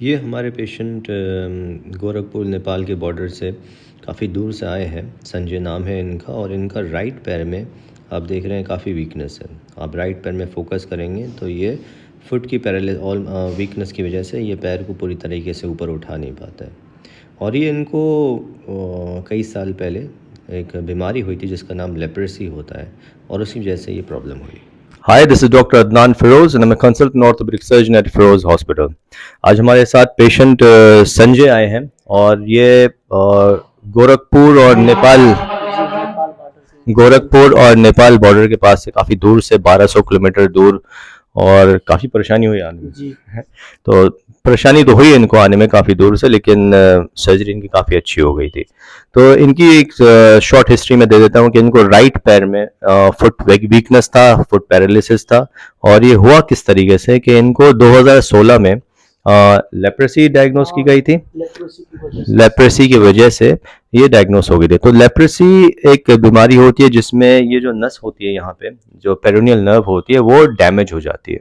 ये हमारे पेशेंट गोरखपुर नेपाल के बॉर्डर से काफ़ी दूर से आए हैं। संजय नाम है इनका और इनका राइट पैर में आप देख रहे हैं काफ़ी वीकनेस है। आप राइट पैर में फोकस करेंगे तो ये फुट की वीकनेस की वजह से ये पैर को पूरी तरीके से ऊपर उठा नहीं पाता है। और ये इनको कई साल पहले एक बीमारी हुई थी जिसका नाम लेप्रेसी होता है और उसी वजह से ये प्रॉब्लम हुई। Hi, this is Dr. Adnan Feroz and I'm a consultant orthopedic surgeon at Feroz Hospital. आज हमारे साथ पेशेंट संजय आए हैं और ये गोरखपुर और नेपाल बॉर्डर के पास से काफ़ी दूर से 1200 किलोमीटर दूर और काफ़ी परेशानी हुई आने में जी। तो परेशानी तो हुई इनको आने में काफ़ी दूर से, लेकिन सर्जरी इनकी काफ़ी अच्छी हो गई थी। तो इनकी एक शॉर्ट हिस्ट्री में दे देता हूँ कि इनको राइट पैर में फुट वीकनेस था, फुट पैरालिसिस था। और ये हुआ किस तरीके से कि इनको 2016 में लेप्रेसी डायग्नोस की गई थी। लेप्रेसी की वजह से ये डायग्नोस हो गई थी। तो लेप्रेसी एक बीमारी होती है जिसमें ये जो नस होती है यहाँ पे जो पेरोनियल नर्व होती है वो डैमेज हो जाती है।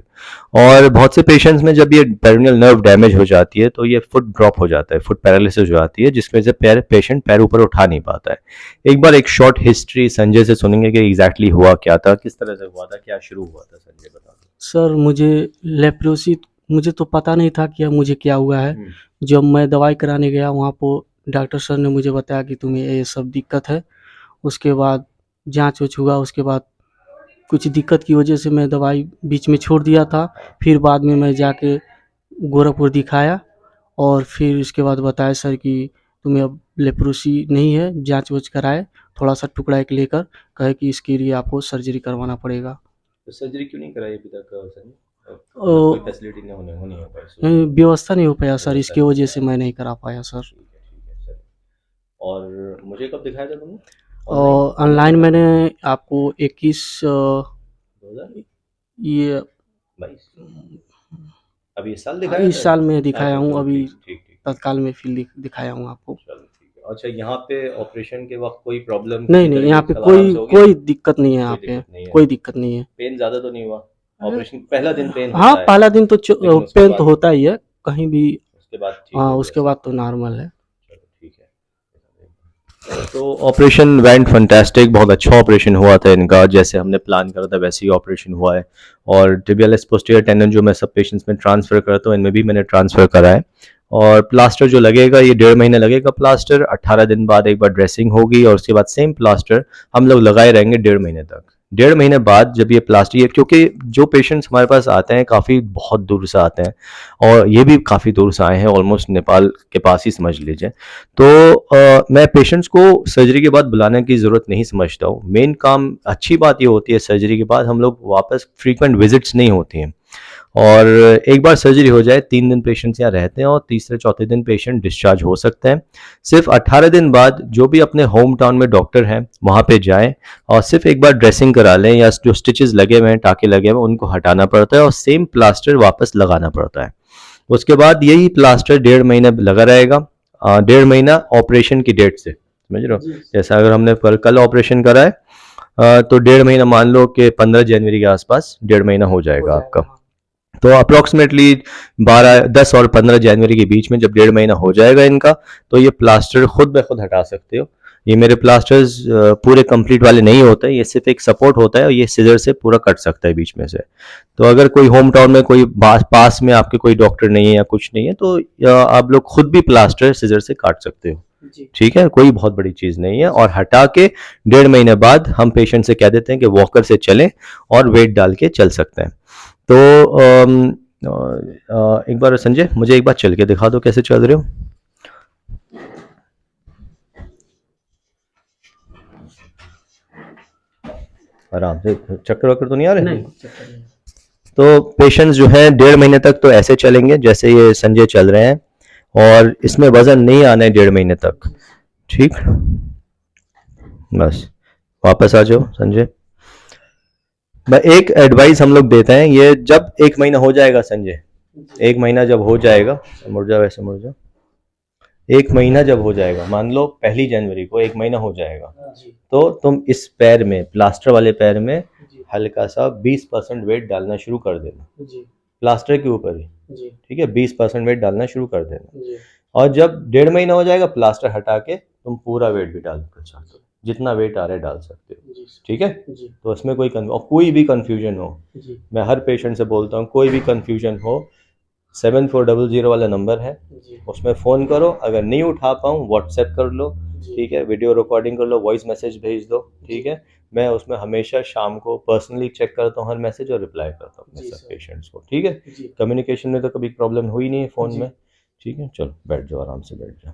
और बहुत से पेशेंट्स में जब ये पेरोनियल नर्व डैमेज हो जाती है तो ये फुट ड्रॉप हो जाता है, फुट पैरालिसिस हो जाती है, जिसकी वजह से पेशेंट पैर ऊपर उठा नहीं पाता है। एक बार एक शॉर्ट हिस्ट्री संजय से सुनेंगे कि एग्जैक्टली हुआ क्या था, किस तरह से हुआ था, क्या शुरू हुआ था। संजय बता दो। सर मुझे तो पता नहीं था कि मुझे क्या हुआ है। जब मैं दवाई कराने गया वहाँ पर डॉक्टर सर ने मुझे बताया कि तुम्हें ये सब दिक्कत है। उसके बाद जांच वाच हुआ, उसके बाद कुछ दिक्कत की वजह से मैं दवाई बीच में छोड़ दिया था। फिर बाद में मैं जाके गोरखपुर दिखाया और फिर उसके बाद बताया सर कि तुम्हें अब लेप्रोसी नहीं है, जांच वाच कराए, थोड़ा सा टुकड़ा एक लेकर कहे कि इसके लिए आपको सर्जरी करवाना पड़ेगा। तो सर्जरी क्यों नहीं कराई अभी तक संजय? ओ, कोई फैसिलिटी नहीं होनी हो पाई। व्यवस्था नहीं हो पाया सर, इसकी वजह से मैं नहीं करा पाया सर। ठीक है सर। और मुझे कब दिखाया था तुमने? और ऑनलाइन मैंने आपको 21 2022 ये अभी इस साल दिखाया इस था? साल में दिखाया अच्छा, हूँ। चलो अभी ठीक। तत्काल में फिर दिखाया हूँ आपको। चलो ठीक है। अच्छा, यहाँ पे ऑपरेशन के वक्त कोई प्रॉब्लम नहीं किसी नहीं, तरह यहाँ की पे आराम से हो गया? कोई दिक्कत नहीं है। यहाँ कोई पे दिक्कत नहीं है। कोई दिक्कत नहीं है। पेन ज्यादा तो नहीं हुआ? ऑपरेशन पहला दिन पेन हाँ, होता है, पहला दिन तो लेकिन उसके पेन बाद तो होता ही है कहीं भी। उसके बाद ठीक हाँ, हो उसके गया बाद सब? तो नॉर्मल है। चलो ठीक है। तो ऑपरेशन वेंट फंटास्टिक, बहुत अच्छा ऑपरेशन हुआ था इनका, जैसे हमने प्लान करा था वैसे ही ऑपरेशन हुआ है। और टिबियालिस पोस्टीरियर टेंडन जो मैं सब पेशेंट्स में ट्रांसफ़र करता हूँ इनमें भी मैंने ट्रांसफ़र करा है। और प्लास्टर जो लगेगा ये 1.5 महीने लगेगा प्लास्टर। 18 दिन बाद एक बार ड्रेसिंग होगी और उसके बाद सेम प्लास्टर हम लोग लगाए रहेंगे 1.5 महीने तक। 1.5 महीने बाद जब ये प्लास्टर, ये क्योंकि जो पेशेंट्स हमारे पास आते हैं काफ़ी बहुत दूर से आते हैं और ये भी काफ़ी दूर से आए हैं, ऑलमोस्ट नेपाल के पास ही समझ लीजिए। तो मैं पेशेंट्स को सर्जरी के बाद बुलाने की ज़रूरत नहीं समझता हूँ। मेन काम, अच्छी बात ये होती है सर्जरी के बाद हम लोग वापस फ्रीक्वेंट विजिट्स नहीं होती हैं। और एक बार सर्जरी हो जाए 3 दिन पेशेंट्स यहाँ रहते हैं और तीसरे चौथे दिन पेशेंट डिस्चार्ज हो सकते हैं। सिर्फ 18 दिन बाद जो भी अपने होम टाउन में डॉक्टर हैं वहाँ पे जाएं और सिर्फ एक बार ड्रेसिंग करा लें, या जो स्टिचेस लगे हुए हैं, टाके लगे हुए हैं, उनको हटाना पड़ता है और सेम प्लास्टर वापस लगाना पड़ता है। उसके बाद यही प्लास्टर 1.5 महीने लगा रहेगा। 1.5 महीना ऑपरेशन की डेट से, समझ रहे हो? जैसा अगर हमने कल ऑपरेशन करा है तो 1.5 महीना, मान लो कि 15 जनवरी के आसपास 1.5 महीना हो जाएगा आपका। तो अप्रोक्सीमेटली 10 और 15 जनवरी के बीच में जब 1.5 महीना हो जाएगा इनका, तो ये प्लास्टर खुद ब खुद हटा सकते हो। ये मेरे प्लास्टर्स पूरे कंप्लीट वाले नहीं होते, ये सिर्फ एक सपोर्ट होता है और ये सीजर से पूरा कट सकता है बीच में से। तो अगर कोई होम टाउन में कोई पास में आपके कोई डॉक्टर नहीं है या कुछ नहीं है तो आप लोग खुद भी प्लास्टर सीजर से काट सकते हो। ठीक है, कोई बहुत बड़ी चीज नहीं है। और हटा के 1.5 महीने बाद हम पेशेंट से कह देते हैं कि वॉकर से चलें और वेट डाल के चल सकते हैं। तो एक बार संजय मुझे एक बार चल के दिखा दो कैसे चल रहे हो। आराम से, चक्कर वक्कर तो नहीं आ रहे? नहीं। तो पेशेंट्स जो है 1.5 महीने तक तो ऐसे चलेंगे जैसे ये संजय चल रहे हैं और इसमें वजन नहीं आना है 1.5 महीने तक। ठीक, बस वापस आ जाओ संजय। एक एडवाइस हम लोग देते हैं, ये जब 1 महीना हो जाएगा संजय, 1 महीना जब हो जाएगा, मुड़ जाओ वैसे मुड़ जाओ। 1 महीना जब हो जाएगा, मान लो 1 जनवरी को 1 महीना हो जाएगा, तो तुम इस पैर में, प्लास्टर वाले पैर में हल्का सा 20% वेट डालना शुरू कर देना, प्लास्टर के ऊपर ही। जी ठीक है, 20% वेट डालना शुरू कर देना। जी और जब 1.5 महीना हो जाएगा प्लास्टर हटा के तुम पूरा वेट भी डाल सकते हो, जितना वेट आ रहा है डाल सकते हो। जी ठीक है, जी तो उसमें और कोई भी कंफ्यूजन हो, जी मैं हर पेशेंट से बोलता हूँ, कोई भी कंफ्यूजन हो 7400 वाला नंबर है, जी उसमें फ़ोन करो, अगर नहीं उठा पाऊँ व्हाट्सएप कर लो, जी ठीक है, वीडियो रिकॉर्डिंग कर लो, वॉइस मैसेज भेज दो, ठीक जी है। मैं उसमें हमेशा शाम को पर्सनली चेक करता हूँ हर मैसेज और रिप्लाई करता हूँ अपने जी सब सर पेशेंट्स को, ठीक है। जी कम्युनिकेशन में तो कभी प्रॉब्लम हुई नहीं है फ़ोन जी में, ठीक है। चलो बैठ जाओ, आराम से बैठ जाओ।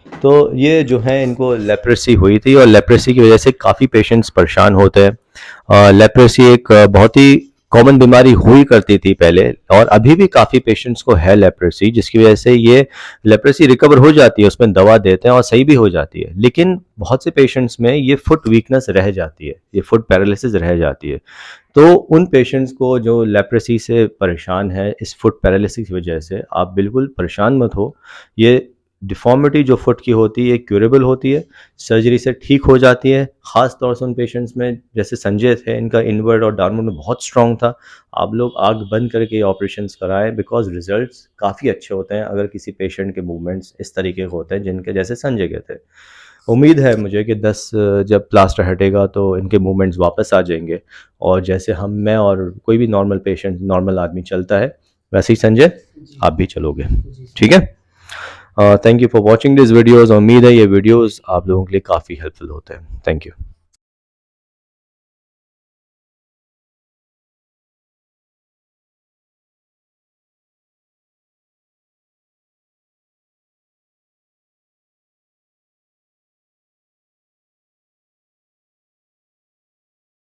तो ये जो है इनको लेप्रेसी हुई थी और लेप्रेसी की वजह से काफ़ी पेशेंट्स परेशान होते हैं। लेप्रेसी एक बहुत ही कॉमन बीमारी हुई करती थी पहले, और अभी भी काफ़ी पेशेंट्स को है लेप्रेसी, जिसकी वजह से ये लेप्रेसी रिकवर हो जाती है, उसमें दवा देते हैं और सही भी हो जाती है। लेकिन बहुत से पेशेंट्स में ये फुट वीकनेस रह जाती है, ये फुट पैरालिसिस रह जाती है। तो उन पेशेंट्स को जो लेप्रेसी से परेशान है इस फुट पैरालिसिस की वजह से, आप बिल्कुल परेशान मत हो। ये डिफ़ॉर्मिटी जो फुट की होती है क्यूरेबल होती है, सर्जरी से ठीक हो जाती है। ख़ास तौर से उन पेशेंट्स में जैसे संजय थे, इनका इनवर्ड और डाउनवर्ड में बहुत स्ट्रॉन्ग था। आप लोग आँख बंद करके ये ऑपरेशंस कराएं, बिकॉज़ रिजल्ट्स काफ़ी अच्छे होते हैं अगर किसी पेशेंट के मूवमेंट्स इस तरीके के होते हैं जिनके जैसे संजय के थे। उम्मीद है मुझे कि 10 जब प्लास्टर हटेगा तो इनके मूवमेंट्स वापस आ जाएंगे, और जैसे मैं और कोई भी नॉर्मल पेशेंट, नॉर्मल आदमी चलता है, वैसे ही संजय जी आप भी चलोगे। जी सर ठीक है। Thank you for watching this videos. उम्मीद है ये वीडियोज़ आप लोगों के लिए काफ़ी हेल्पफुल होते हैं। Thank you.